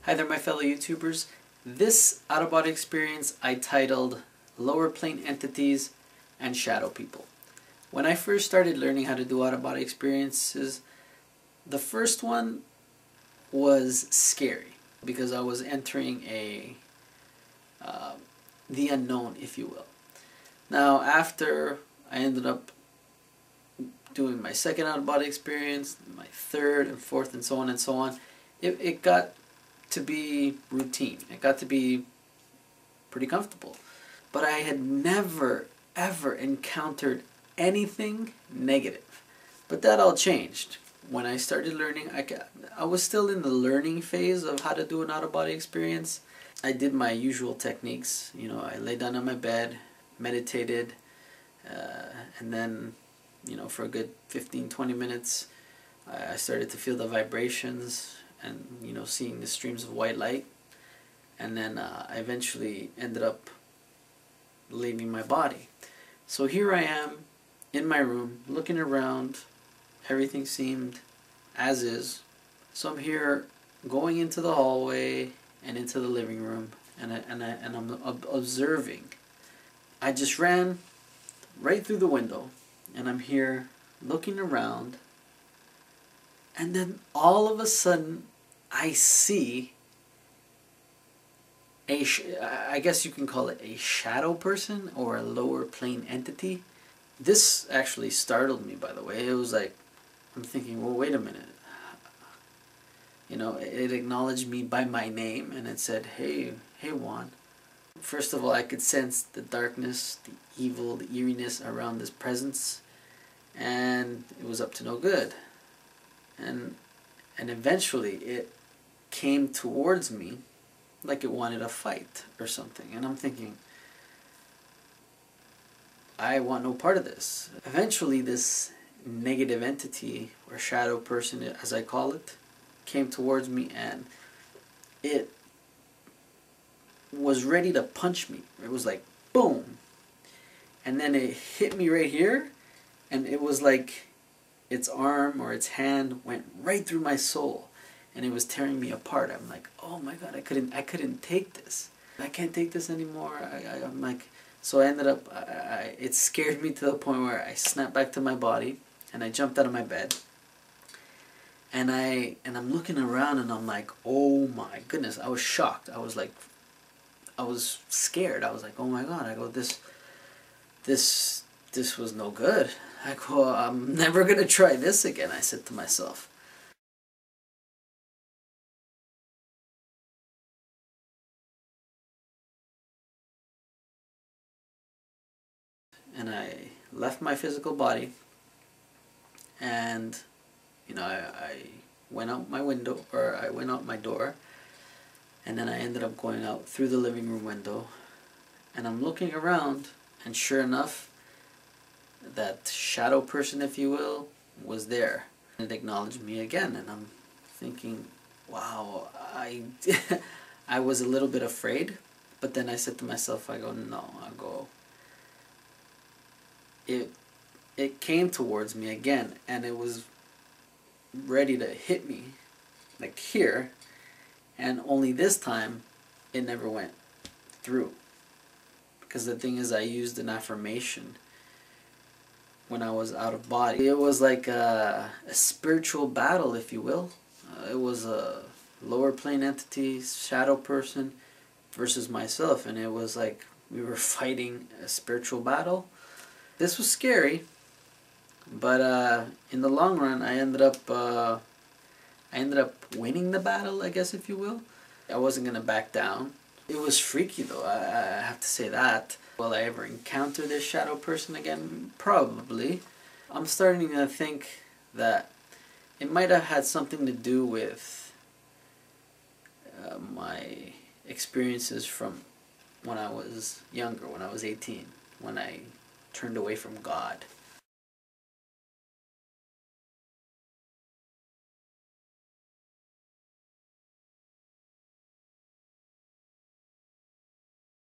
Hi there, my fellow YouTubers. This out-of-body experience I titled Lower Plane Entities and Shadow People. When I first started learning how to do out-of-body experiences, the first one was scary because I was entering the unknown, if you will. Now, after I ended up doing my second out-of-body experience, my third and fourth and so on, it got to be routine. It got to be pretty comfortable. But I had never, ever encountered anything negative. But that all changed. When I started learning, I was still in the learning phase of how to do an out-of-body experience. I did my usual techniques. You know, I lay down on my bed, meditated, and then, you know, for a good 15-20 minutes, I started to feel the vibrations and, you know, seeing the streams of white light. And then I eventually ended up leaving my body. So here I am in my room looking around. Everything seemed as is. So I'm here going into the hallway and into the living room, and I'm observing. I just ran right through the window, and I'm here looking around, and then all of a sudden I see I guess you can call it a shadow person or a lower plane entity. This actually startled me, by the way. It was like, I'm thinking, well, wait a minute. You know, it acknowledged me by my name, and it said, hey Juan. First of all, I could sense the darkness, the evil, the eeriness around this presence, and it was up to no good. And eventually it came towards me like it wanted a fight or something. And I'm thinking, I want no part of this. Eventually this negative entity, or shadow person as I call it, came towards me, and it was ready to punch me. It was like, boom. And then it hit me right here, and it was like its arm or its hand went right through my soul, and it was tearing me apart. I'm like, oh my God, I couldn't take this. I can't take this anymore. I'm like, so I ended up, it scared me to the point where I snapped back to my body, and I jumped out of my bed, and I'm looking around, and I'm like, oh my goodness. I was shocked. I was scared. I was like, oh my God. I go, this was no good. I go, I'm never gonna try this again, I said to myself. And I left my physical body, and, you know, I went out my window, or I went out my door, and then I ended up going out through the living room window, and I'm looking around, and sure enough, that shadow person, if you will, was there. It acknowledged me again, and I'm thinking, wow, I was a little bit afraid, but then I said to myself, I go, no, it came towards me again, and it was ready to hit me, like here, and only this time, it never went through. Because the thing is, I used an affirmation when I was out of body. It was like a spiritual battle, if you will. It was a lower plane entity, shadow person, versus myself, and it was like we were fighting a spiritual battle. This was scary, but in the long run, I ended up winning the battle, I guess, if you will. I wasn't gonna back down. It was freaky, though. I have to say that. Will I ever encounter this shadow person again? Probably. I'm starting to think that it might have had something to do with my experiences from when I was younger, when I was 18, when I turned away from God.